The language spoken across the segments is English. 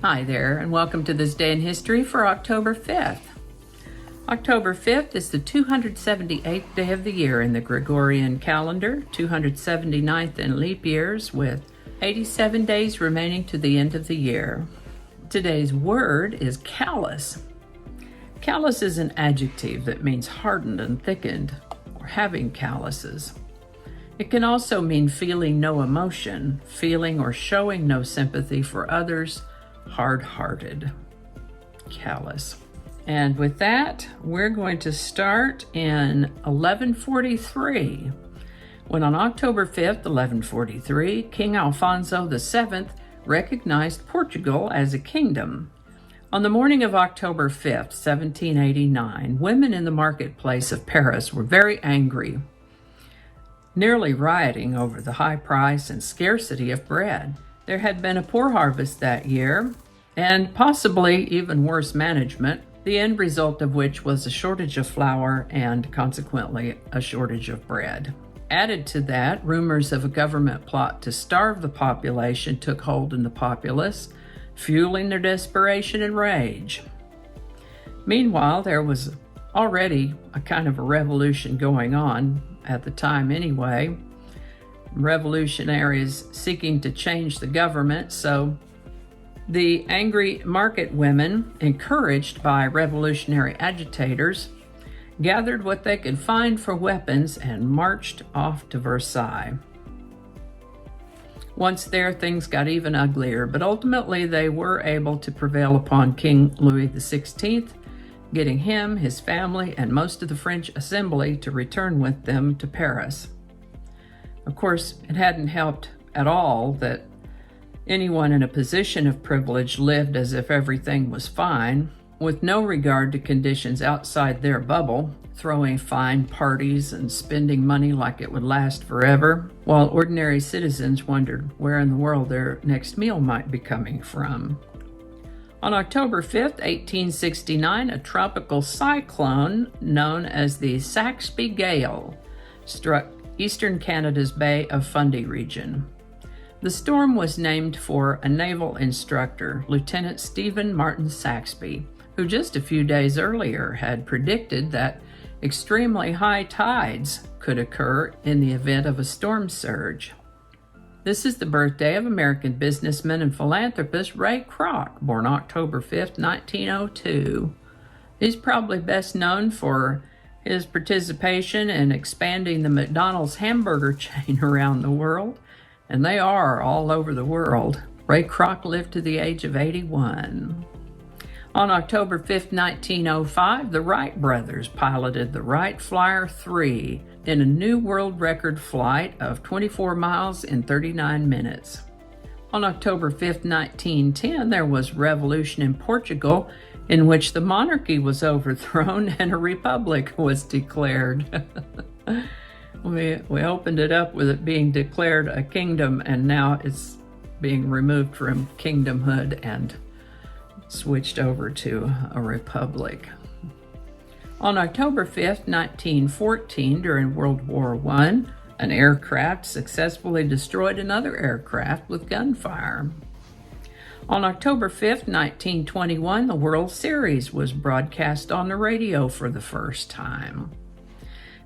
Hi there, and welcome to this day in history for October 5th. October 5th is the 278th day of the year in the Gregorian calendar, 279th in leap years, with 87 days remaining to the end of the year. Today's word is callous. Callous is an adjective that means hardened and thickened, or having calluses. It can also mean feeling no emotion, feeling or showing no sympathy for others, hard-hearted, callous. And with that, we're going to start in 1143, when on October 5th, 1143, King Alfonso VII recognized Portugal as a kingdom. On the morning of October 5th, 1789, women in the marketplace of Paris were very angry, nearly rioting over the high price and scarcity of bread. There had been a poor harvest that year, and possibly even worse management, the end result of which was a shortage of flour and consequently a shortage of bread. Added to that, rumors of a government plot to starve the population took hold in the populace, fueling their desperation and rage. Meanwhile, there was already a kind of a revolution going on at the time anyway. Revolutionaries seeking to change the government, so the angry market women, encouraged by revolutionary agitators, gathered what they could find for weapons and marched off to Versailles. Once there, things got even uglier, but ultimately they were able to prevail upon King Louis XVI, getting him, his family, and most of the French assembly to return with them to Paris. Of course, it hadn't helped at all that anyone in a position of privilege lived as if everything was fine, with no regard to conditions outside their bubble, throwing fine parties and spending money like it would last forever, while ordinary citizens wondered where in the world their next meal might be coming from. On October 5th, 1869, a tropical cyclone known as the Saxby Gale struck eastern Canada's Bay of Fundy region. The storm was named for a naval instructor, Lieutenant Stephen Martin Saxby, who just a few days earlier had predicted that extremely high tides could occur in the event of a storm surge. This is the birthday of American businessman and philanthropist Ray Kroc, born October 5th, 1902. He's probably best known for his participation in expanding the McDonald's hamburger chain around the world, and they are all over the world. Ray Kroc lived to the age of 81. On October 5th, 1905, the Wright brothers piloted the Wright Flyer 3 in a new world record flight of 24 miles in 39 minutes. On October 5th, 1910, there was revolution in Portugal, in which the monarchy was overthrown and a republic was declared. We opened it up with it being declared a kingdom, and now it's being removed from kingdomhood and switched over to a republic. On October 5th, 1914, during World War I, an aircraft successfully destroyed another aircraft with gunfire. On October 5th, 1921, the World Series was broadcast on the radio for the first time.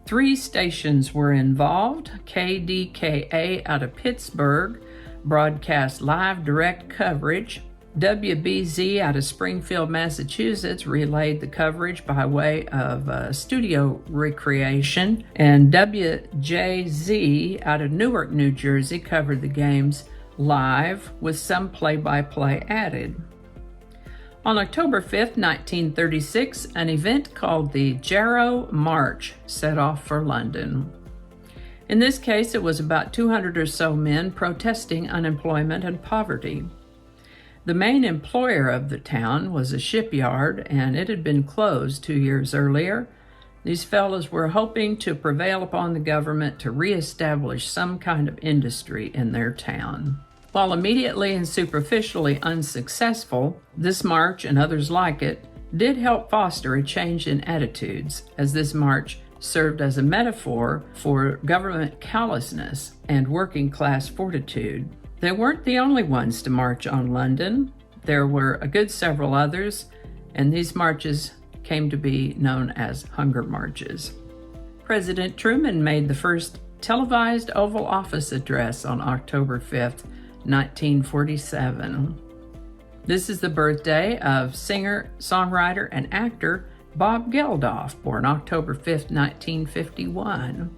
3 stations were involved. KDKA out of Pittsburgh broadcast live direct coverage. WBZ out of Springfield, Massachusetts relayed the coverage by way of studio recreation, and WJZ out of Newark, New Jersey covered the games live with some play-by-play added. On October 5th, 1936, an event called the Jarrow March set off for London. In this case, it was about 200 or so men protesting unemployment and poverty. The main employer of the town was a shipyard, and it had been closed 2 years earlier. These fellows were hoping to prevail upon the government to reestablish some kind of industry in their town. While immediately and superficially unsuccessful, this march and others like it did help foster a change in attitudes, as this march served as a metaphor for government callousness and working class fortitude. They weren't the only ones to march on London. There were a good several others, and these marches came to be known as hunger marches. President Truman made the first televised Oval Office address on October 5th, 1947. This is the birthday of singer, songwriter, and actor Bob Geldof, born October 5th, 1951.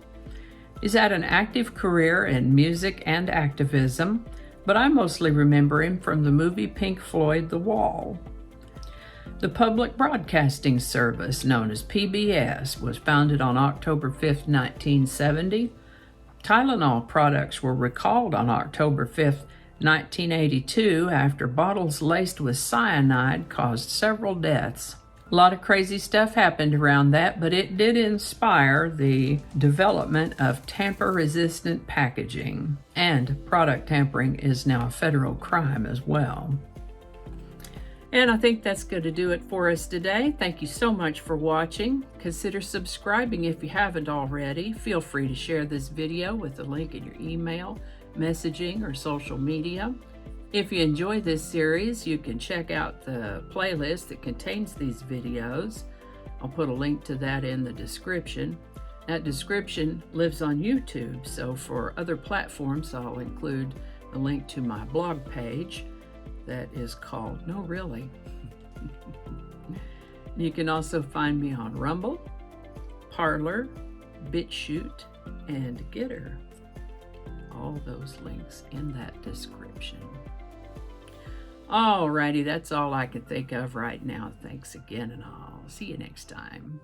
He's had an active career in music and activism, but I mostly remember him from the movie Pink Floyd, The Wall. The Public Broadcasting Service, known as PBS, was founded on October 5th, 1970. Tylenol products were recalled on October 5th, 1982, after bottles laced with cyanide caused several deaths. A lot of crazy stuff happened around that, but it did inspire the development of tamper-resistant packaging, and product tampering is now a federal crime as well. And I think that's going to do it for us today. Thank you so much for watching. Consider subscribing if you haven't already. Feel free to share this video with a link in your email, messaging, or social media. If you enjoy this series, you can check out the playlist that contains these videos. I'll put a link to that in the description. That description lives on YouTube, so for other platforms, I'll include a link to my blog page that is called No Really. You can also find me on Rumble, Parler, BitChute, and Getter. All those links in that description. Alrighty, that's all I can think of right now. Thanks again, and I'll see you next time.